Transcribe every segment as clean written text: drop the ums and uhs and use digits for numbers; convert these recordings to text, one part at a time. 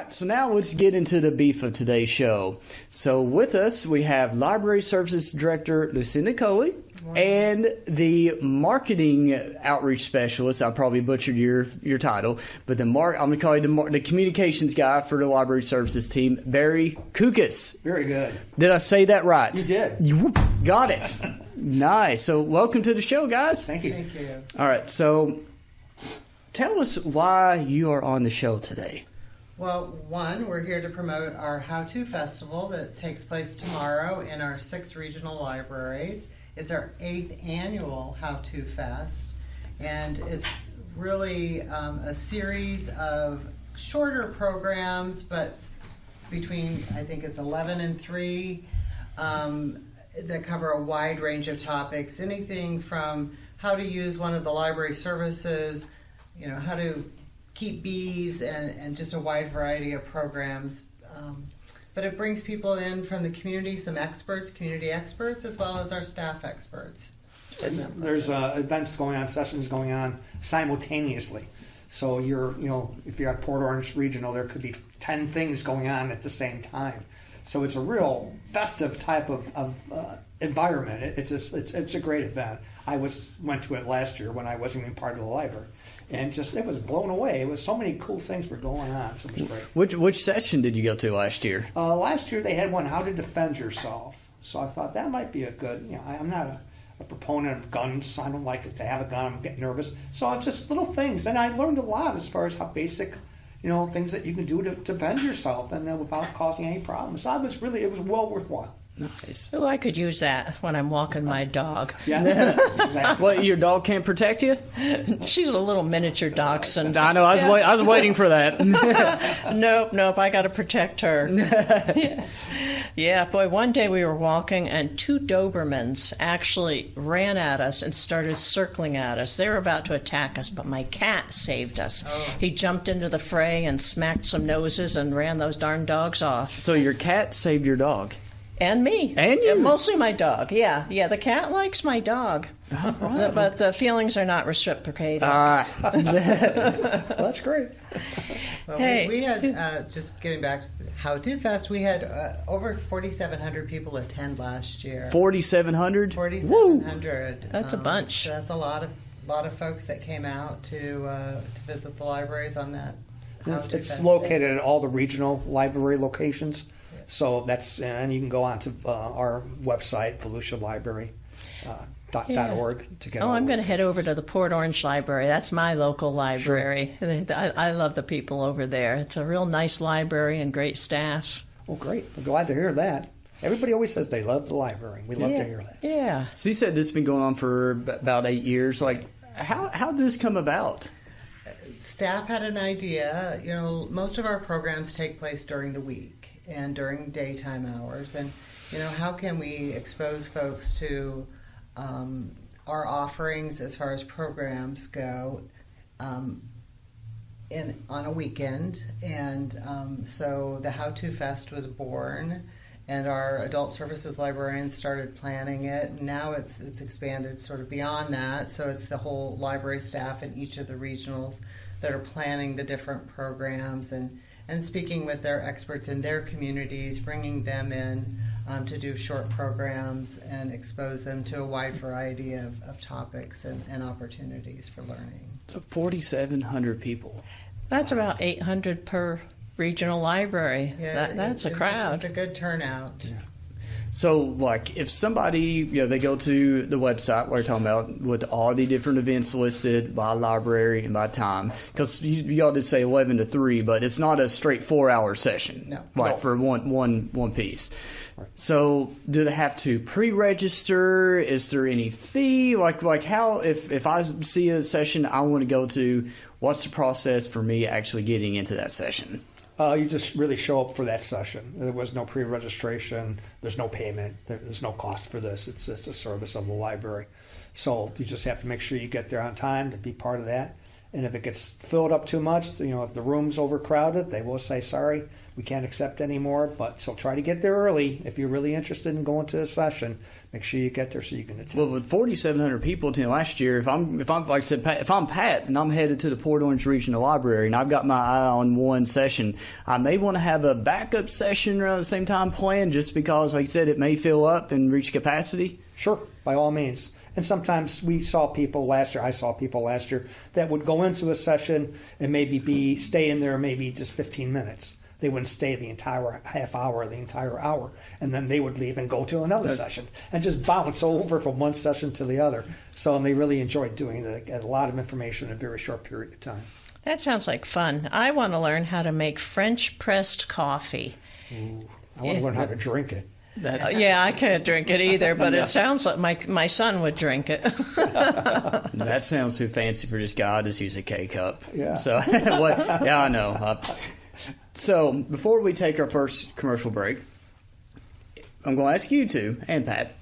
right, so now let's get into the beef of today's show. So with us, we have Library Services Director Lucinda Colee and the Marketing Outreach Specialist. I probably butchered your title, but I'm going to call you the Communications Guy for the Library Services team, Barry KuKes. Very good. Did I say that right? You did. You got it. Nice. So welcome to the show, guys. Thank you. Thank you. All right, so tell us why you are on the show today. Well, one, we're here to promote our How-To Festival that takes place tomorrow in our 6 regional libraries. It's our 8th annual How-To Fest, and it's really a series of shorter programs, but between, I think it's 11 and 3, that cover a wide range of topics, anything from how to use one of the library services, how to keep bees, and just a wide variety of programs. But it brings people in from the community, some experts, community experts, as well as our staff experts. There's events going on, sessions going on simultaneously. So if you're at Port Orange Regional, there could be 10 things going on at the same time. So it's a real festive type of environment. It's a great event. I went to it last year when I wasn't even part of the library, and it was blown away. It was so many cool things were going on. So it was great. Which session did you go to last year? Last year they had one, how to defend yourself. So I thought that might be a good. I'm not a proponent of guns. I don't like to have a gun. I'm getting nervous. So it's just little things, and I learned a lot as far as how basic. Things that you can do to defend yourself and without causing any problems. So it was well worthwhile. Nice. Oh, I could use that when I'm walking my dog. Yeah, exactly. What, your dog can't protect you? She's a little miniature dachshund. I know. I was waiting for that. Nope. I got to protect her. Yeah, boy. One day we were walking, and 2 Dobermans actually ran at us and started circling at us. They were about to attack us, but my cat saved us. Oh. He jumped into the fray and smacked some noses and ran those darn dogs off. So your cat saved your dog. And me. And you. Yeah, mostly my dog. Yeah, the cat likes my dog. Right. But the feelings are not reciprocated. That's great. Well, Hey. we had, just getting back to the How-To Fest, we had over 4,700 people attend last year. 4,700? 4,700. That's a bunch. So that's a lot of folks that came out to visit the libraries on that How-To It's Fest. located at all the regional library locations. So and you can go on to our website, VolusiaLibrary.org to get. I'm going to head over to the Port Orange Library. That's my local library. Sure. I love the people over there. It's a real nice library and great staff. Oh, great! I'm glad to hear that. Everybody always says they love the library. We love to hear that. Yeah. So you said this has been going on for about 8 years. Like, how did this come about? Staff had an idea. Most of our programs take place during the week and during daytime hours, and how can we expose folks to our offerings as far as programs go on a weekend. And so the How-To Fest was born, and our adult services librarians started planning it, and now it's expanded sort of beyond that. So it's the whole library staff in each of the regionals that are planning the different programs and speaking with their experts in their communities, bringing them in to do short programs and expose them to a wide variety of topics and opportunities for learning. So 4,700 people. That's about 800 per regional library. Yeah, that's a crowd. It's a good turnout. Yeah. So, like, if somebody, they go to the website we're talking about with all the different events listed by library and by time, because y'all did say 11 to 3, but it's not a straight 4-hour session, for one piece. Right. So, do they have to pre-register? Is there any fee? Like how, if I see a session I want to go to, what's the process for me actually getting into that session? You just really show up for that session. There was no pre-registration. There's no payment. There's no cost for this. It's a service of the library. So you just have to make sure you get there on time to be part of that. And if it gets filled up too much, if the room's overcrowded, they will say, sorry, we can't accept any more. But so try to get there early. If you're really interested in going to a session, make sure you get there so you can attend. Well, with 4,700 people attending last year, if I'm like I said, if I'm Pat and I'm headed to the Port Orange Regional Library and I've got my eye on one session, I may want to have a backup session around the same time planned, just because, like I said, it may fill up and reach capacity. Sure, by all means. And sometimes I saw people last year that would go into a session and maybe stay in there maybe just 15 minutes. They wouldn't stay the entire half hour, the entire hour, and then they would leave and go to another session and just bounce over from one session to the other. So they really enjoyed doing it. Get a lot of information in a very short period of time. That sounds like fun. I want to learn how to make French pressed coffee. Ooh, I want to learn how to drink it. Yeah, I can't drink it either, but it sounds like my son would drink it. That sounds too fancy for this guy. I just use a K-cup. Yeah. So, yeah, I know. So, before we take our first commercial break, I'm going to ask you two, and Pat,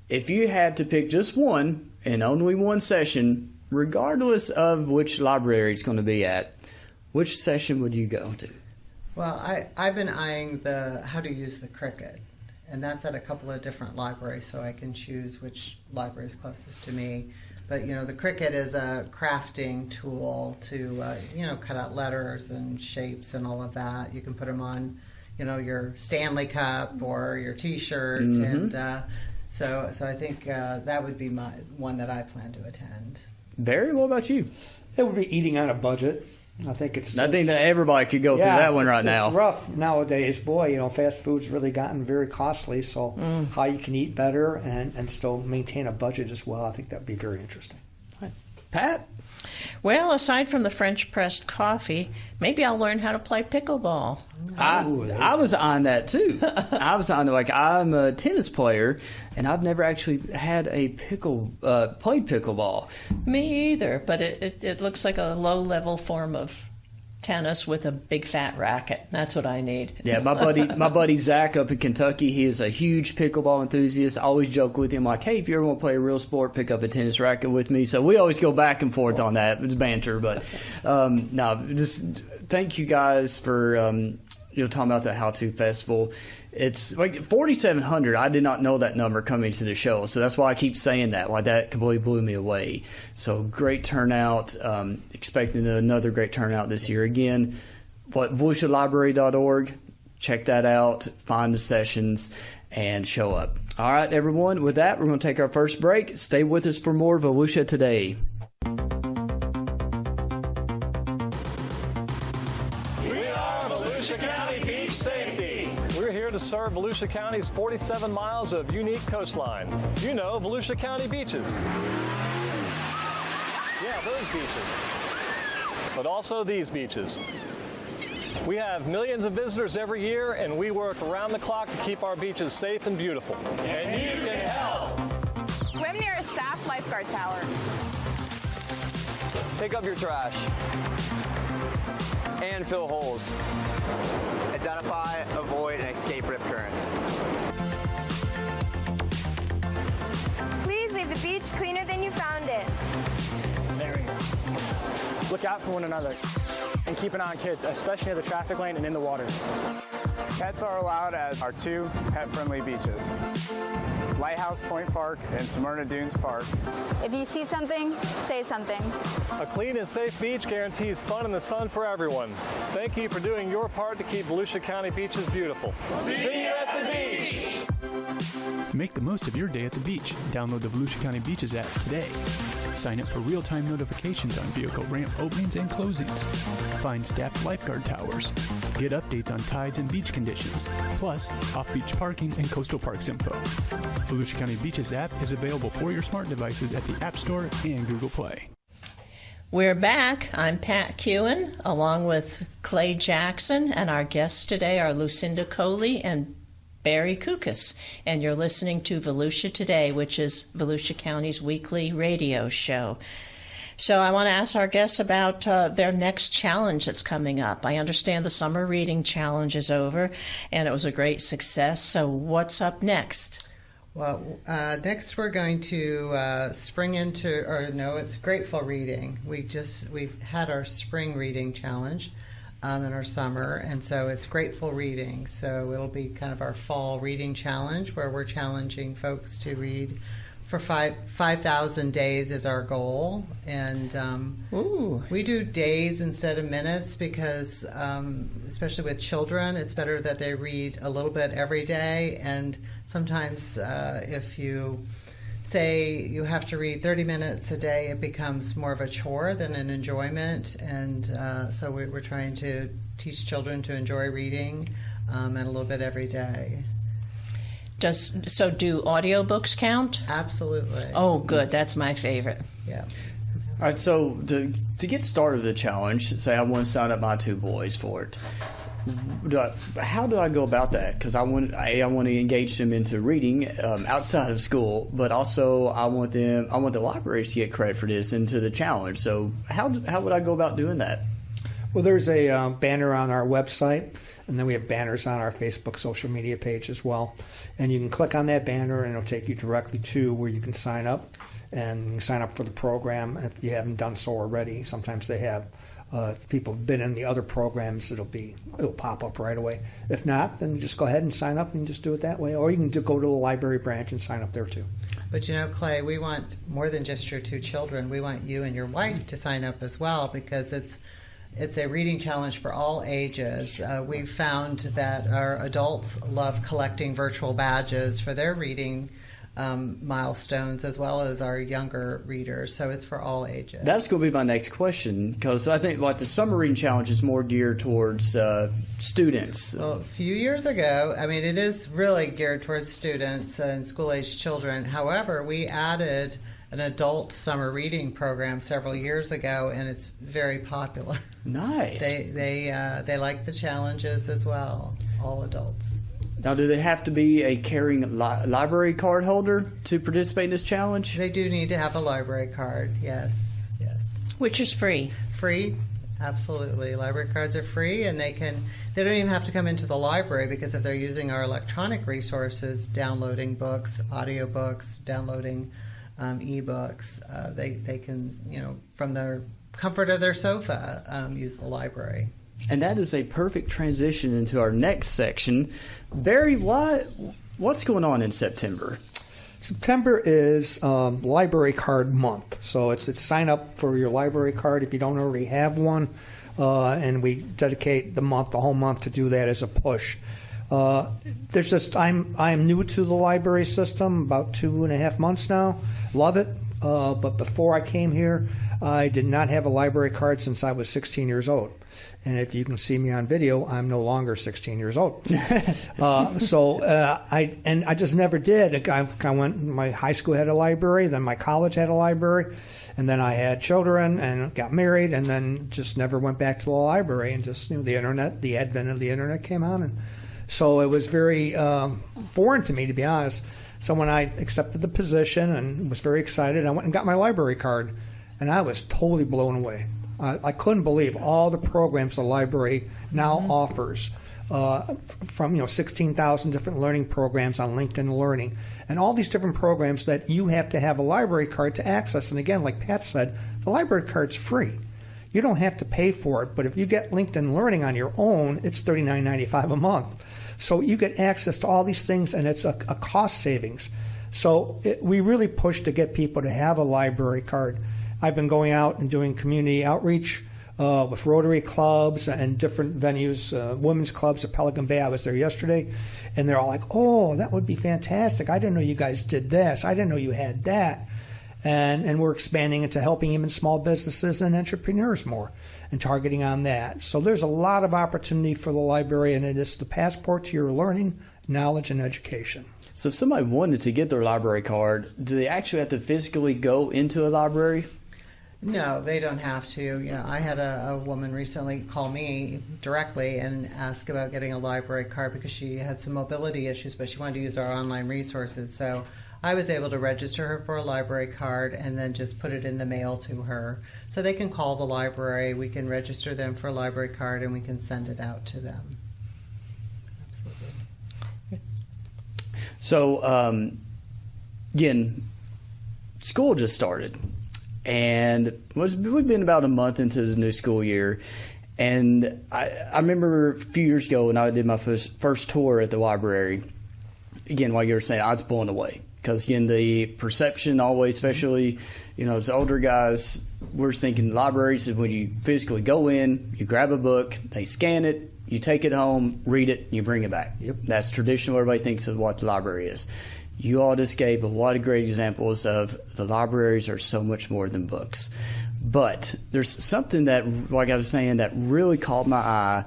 if you had to pick just one and only one session, regardless of which library it's going to be at, which session would you go to? Well, I've been eyeing how to use the Cricut. And that's at a couple of different libraries, so I can choose which library is closest to me. But, the Cricut is a crafting tool to, cut out letters and shapes and all of that. You can put them on, your Stanley Cup or your T-shirt. Mm-hmm. And so I think that would be my one that I plan to attend. Barry, what about you? It would be eating on a budget. I think that everybody could go through that one right now. It's rough nowadays. Boy, fast food's really gotten very costly. So how you can eat better and still maintain a budget as well, I think that would be very interesting. Pat? Well, aside from the French pressed coffee, maybe I'll learn how to play pickleball. I was on that too. I was on I'm a tennis player, and I've never actually had played pickleball. Me either, but it looks like a low level form of tennis with a big fat racket. That's what I need. Yeah, my buddy Zach up in Kentucky, he is a huge pickleball enthusiast. I always joke with him hey, if you ever want to play a real sport, pick up a tennis racket with me. So we always go back and forth on that. It's banter, but no, just thank you guys for talking about the How To Festival. It's like 4,700. I did not know that number coming to the show, so that's why I keep saying that. That completely blew me away. So great turnout. Expecting another great turnout this year. Again, VolusiaLibrary.org. Check that out. Find the sessions and show up. All right, everyone. With that, we're going to take our first break. Stay with us for more Volusia Today. To serve Volusia County's 47 miles of unique coastline. Volusia County beaches. Yeah, those beaches. But also these beaches. We have millions of visitors every year, and we work around the clock to keep our beaches safe and beautiful. And you can help. Swim near a staff lifeguard tower. Pick up your trash. And fill holes. Identify, avoid, and escape rip currents. Please leave the beach cleaner than you found it. There we go. Look out for one another and keep an eye on kids, especially near the traffic lane and in the water. Pets are allowed at our 2 pet-friendly beaches, Lighthouse Point Park and Smyrna Dunes Park. If you see something, say something. A clean and safe beach guarantees fun in the sun for everyone. Thank you for doing your part to keep Volusia County beaches beautiful. See you at the beach! Make the most of your day at the beach. Download the Volusia County Beaches app today. Sign up for real-time notifications on vehicle ramp openings and closings. Find staffed lifeguard towers. Get updates on tides and beach conditions. Plus, off-beach parking and coastal parks info. Volusia County Beaches app is available for your smart devices at the App Store and Google Play. We're back. I'm Pat Kewen, along with Clay Jackson, and our guests today are Lucinda Colee and Barry KuKes, and you're listening to Volusia Today, which is Volusia County's weekly radio show. So I want to ask our guests about their next challenge that's coming up. I understand the summer reading challenge is over, and it was a great success. So what's up next? Well, next we're going to spring into, or no, it's grateful reading. We've had our spring reading challenge in our summer, and so it's grateful reading. So it'll be kind of our fall reading challenge, where we're challenging folks to read for 5,000 days is our goal, and we do days instead of minutes because, especially with children, it's better that they read a little bit every day. And sometimes, if you say you have to read 30 minutes a day, it becomes more of a chore than an enjoyment. And so we're trying to teach children to enjoy reading and a little bit every day. Do audiobooks count? Absolutely. Oh, good. That's my favorite. Yeah. All right, so to get started with the challenge, say I want to sign up my 2 boys for it. How do I go about that? Because I want to engage them into reading outside of school, but also I want the libraries to get credit for this into the challenge. So how would I go about doing that? Well, there's a banner on our website, and then we have banners on our Facebook social media page as well. And you can click on that banner, and it'll take you directly to where you can sign up. And you can sign up for the program if you haven't done so already. Sometimes they have. If people have been in the other programs, it'll pop up right away. If not, then just go ahead and sign up and just do it that way. Or you can go to the library branch and sign up there too. But Clay, we want more than just your 2 children. We want you and your wife to sign up as well, because it's a reading challenge for all ages. We've found that our adults love collecting virtual badges for their reading milestones, as well as our younger readers. So it's for all ages. That's going to be my next question, because I think the summer reading challenge is more geared towards students. Well, a few years ago, it is really geared towards students and school-age children. However, we added an adult summer reading program several years ago, and it's very popular. Nice. They like the challenges as well, all adults. Now, do they have to be a carrying library card holder to participate in this challenge? They do need to have a library card, yes. Which is free. Free, absolutely. Library cards are free, and they don't even have to come into the library, because if they're using our electronic resources, downloading books, audiobooks, downloading e-books, they can, from their comfort of their sofa, use the library. And that is a perfect transition into our next section. Barry, what's going on in September? September is Library Card Month. So it's sign up for your library card if you don't already have one. And we dedicate the whole month to do that as a push. I'm new to the library system, about 2.5 months now. Love it. But before I came here, I did not have a library card since I was 16 years old. And if you can see me on video, I'm no longer 16 years old. I just never did. I went. My high school had a library, then my college had a library, and then I had children and got married, and then just never went back to the library. And just the internet, the advent of the internet came on, and so it was very foreign to me, to be honest. So when I accepted the position and was very excited, I went and got my library card, and I was totally blown away. I couldn't believe all the programs the library now offers, from 16,000 different learning programs on LinkedIn Learning, and all these different programs that you have to have a library card to access. And again, like Pat said, the library card's free. You don't have to pay for it, but if you get LinkedIn Learning on your own, it's $39.95 a month. So you get access to all these things, and it's a cost savings. So we really push to get people to have a library card. I've been going out and doing community outreach with Rotary clubs and different venues, women's clubs at Pelican Bay. I was there yesterday, and they're all like, "Oh, that would be fantastic. I didn't know you guys did this. I didn't know you had that." And we're expanding into helping even small businesses and entrepreneurs more and targeting on that. So there's a lot of opportunity for the library, and it is the passport to your learning, knowledge, and education. So if somebody wanted to get their library card, do they actually have to physically go into a library? No, they don't have to. I had a woman recently call me directly and ask about getting a library card because she had some mobility issues, but she wanted to use our online resources. So I was able to register her for a library card and then just put it in the mail to her. So they can call the library, we can register them for a library card, and we can send it out to them. Absolutely. So again, school just started, and we've been about a month into the new school year. And I remember a few years ago when I did my first tour at the library. Again, like you were saying, I was blown away because, again, the perception always, especially, as older guys, we're thinking libraries is when you physically go in, you grab a book, they scan it, you take it home, read it, and you bring it back. Yep. That's traditional. Everybody thinks of what the library is. You all just gave a lot of great examples of the libraries are so much more than books. But there's something that, like I was saying, that really caught my eye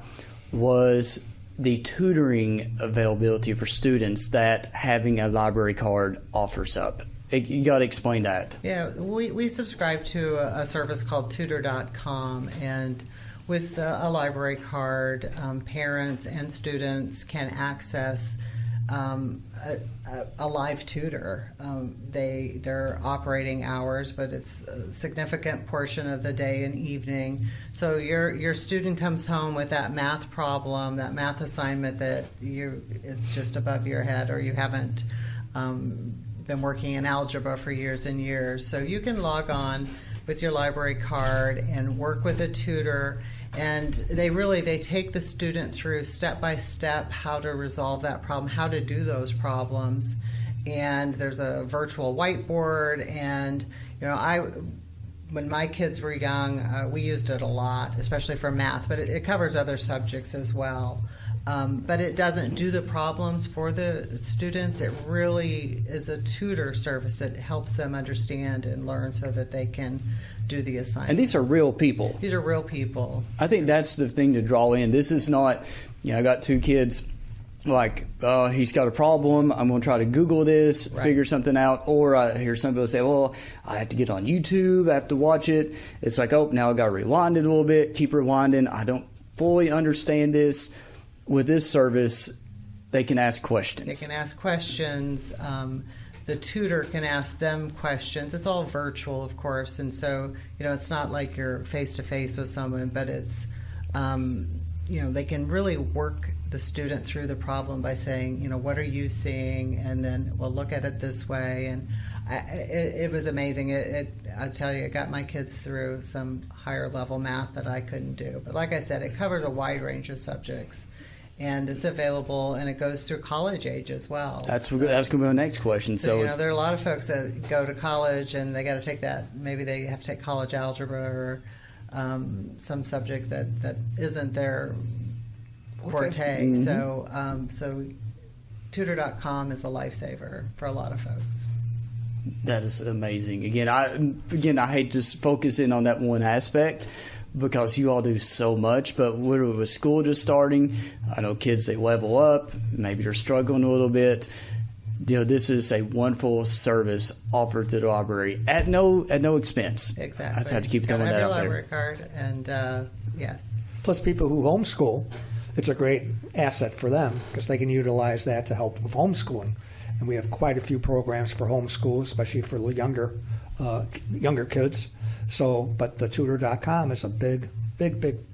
was the tutoring availability for students that having a library card offers up. You got to explain that. Yeah, we subscribe to a service called Tutor.com, and with a library card, parents and students can access a live tutor. Their operating hours, but it's a significant portion of the day and evening. So your student comes home with that math problem, that math assignment that it's just above your head, or you haven't been working in algebra for years and years. So you can log on with your library card and work with a tutor. And they take the student through step by step how to resolve that problem, how to do those problems. And there's a virtual whiteboard. And when my kids were young, we used it a lot, especially for math. But it covers other subjects as well. But it doesn't do the problems for the students. It really is a tutor service that helps them understand and learn so that they can do the assignment. And these are real people. These are real people. I think that's the thing to draw in. This is not, I got two kids, like, he's got a problem, I'm going to try to Google this, Right. figure something out. Or I hear some people say, well, I have to get on YouTube, I have to watch it. It's like, oh, now I got to rewind it a little bit, keep rewinding. I don't fully understand this. With this service, they can ask questions. They can ask questions. The tutor can ask them questions. It's all virtual, of course, and so it's not like you're face to face with someone, but it's they can really work the student through the problem by saying, what are you seeing, and then we'll look at it this way. And it was amazing. I tell you, it got my kids through some higher level math that I couldn't do. But like I said, it covers a wide range of subjects. And it's available, and it goes through college age as well. That's going to be my next question. So there are a lot of folks that go to college, and they got to take that. Maybe they have to take college algebra or some subject that isn't their forte. Mm-hmm. So Tutor.com is a lifesaver for a lot of folks. That is amazing. Again, I hate just focusing on that one aspect, because you all do so much, but with school just starting, I know kids, they level up, maybe they're struggling a little bit. This is a wonderful service offered to the library at no expense. Exactly. I just have to keep throwing that out there. Library card, and yes. Plus, people who homeschool, it's a great asset for them because they can utilize that to help with homeschooling. And we have quite a few programs for homeschool, especially for the younger kids. But the Tutor.com is a big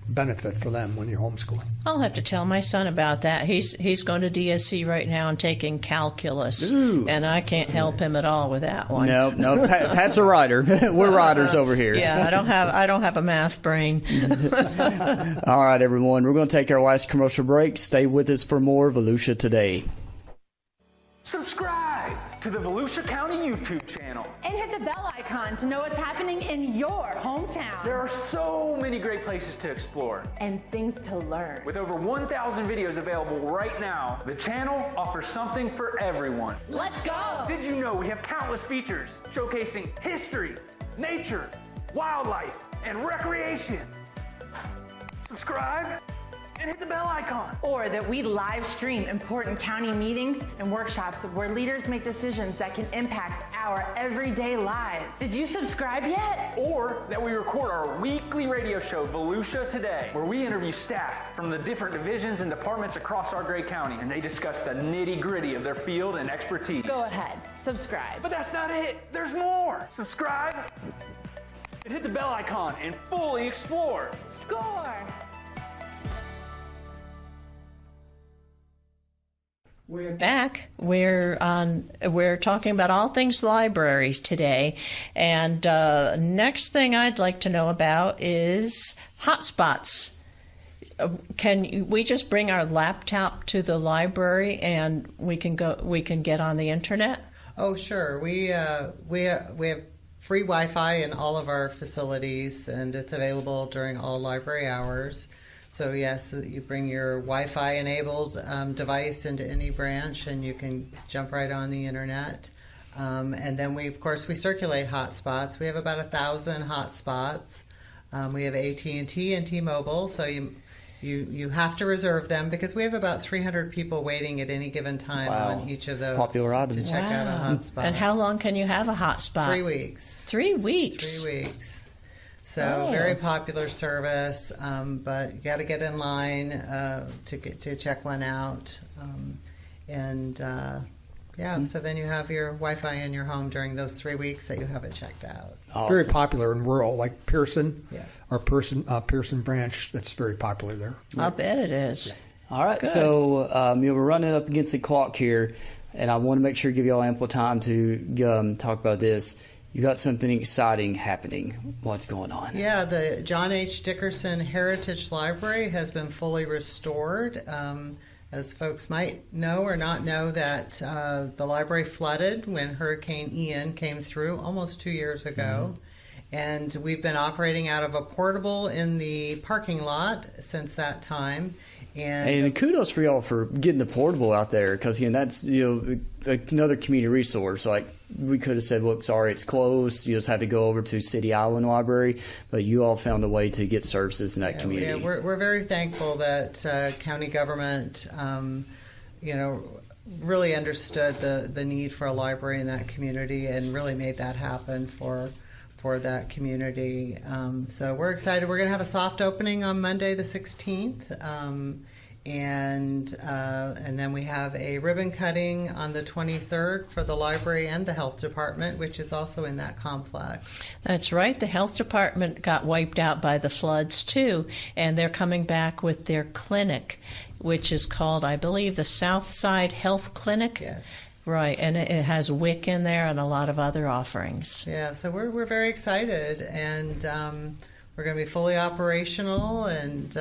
benefit for them when you're homeschooling. I'll have to tell my son about that. He's going to DSC right now and taking calculus. Ooh. And I can't help him at all with that one. No, Pat's a writer. We're writers over here. Yeah, I don't have a math brain. All right, everyone, we're going to take our last commercial break. Stay with us for more Volusia Today. Subscribe to the Volusia County YouTube channel. And hit the bell icon to know what's happening in your hometown. There are so many great places to explore. And things to learn. With over 1,000 videos available right now, the channel offers something for everyone. Let's go! Did you know we have countless features showcasing history, nature, wildlife, and recreation? Subscribe and hit the bell icon. Or that we live stream important county meetings and workshops where leaders make decisions that can impact our everyday lives. Did you subscribe yet? Or that we record our weekly radio show, Volusia Today, where we interview staff from the different divisions and departments across our great county, and they discuss the nitty-gritty of their field and expertise. Go ahead, subscribe. But that's not it. There's more. Subscribe and hit the bell icon and fully explore. Score! We're back. We're talking about all things libraries today, and next thing I'd like to know about is hotspots. Can we just bring our laptop to the library and we can get on the internet? Oh, sure. We have free Wi-Fi in all of our facilities, and it's available during all library hours. So yes, you bring your Wi-Fi enabled device into any branch, and you can jump right on the internet. And then we circulate hotspots. We have about 1,000 hotspots. We have AT&T and T-Mobile, so you have to reserve them because we have about 300 people waiting at any given time on each of those popular items to check out a hotspot. And how long can you have a hotspot? 3 weeks. 3 weeks. 3 weeks. So very popular service, but you got to get in line to check one out, so then you have your Wi-Fi in your home during those 3 weeks that you have it checked out. Awesome. Very popular in rural, like Pearson, our Pearson branch. That's very popular there. I'll bet it is. Yeah. All right, good. So we're running up against the clock here, and I want to make sure to give you all ample time to talk about this. You got something exciting happening. What's going on? Yeah, the John H. Dickerson Heritage Library has been fully restored. As folks might know or not know, that the library flooded when Hurricane Ian came through almost 2 years ago. Mm-hmm. And we've been operating out of a portable in the parking lot since that time. And kudos for y'all for getting the portable out there, because that's another community resource. Like, we could have said, "Well, sorry, it's closed. You just have to go over to City Island Library," but you all found a way to get services in that community. Yeah, we're very thankful that county government, really understood the need for a library in that community and really made that happen for that community. So we're excited. We're going to have a soft opening on Monday the 16th. And then we have a ribbon cutting on the 23rd for the library and the health department, which is also in that complex. That's right. The health department got wiped out by the floods, too, and they're coming back with their clinic, which is called, I believe, the Southside Health Clinic. Yes. Right, and it has WIC in there and a lot of other offerings. Yeah, so we're very excited, and we're going to be fully operational and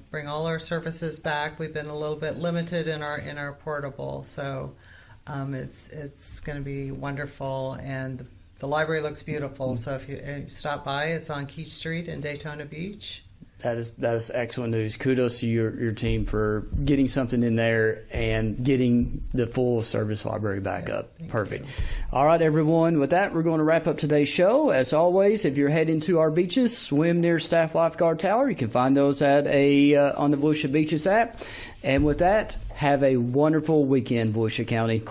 bring all our services back. We've been a little bit limited in our portable, so it's going to be wonderful. And the library looks beautiful. So if you stop by, it's on Keach Street in Daytona Beach. That is excellent news. Kudos to your team for getting something in there and getting the full service library back up. Perfect. All right, everyone. With that, we're going to wrap up today's show. As always, if you're heading to our beaches, swim near Staff Lifeguard Tower. You can find those at on the Volusia Beaches app. And with that, have a wonderful weekend, Volusia County.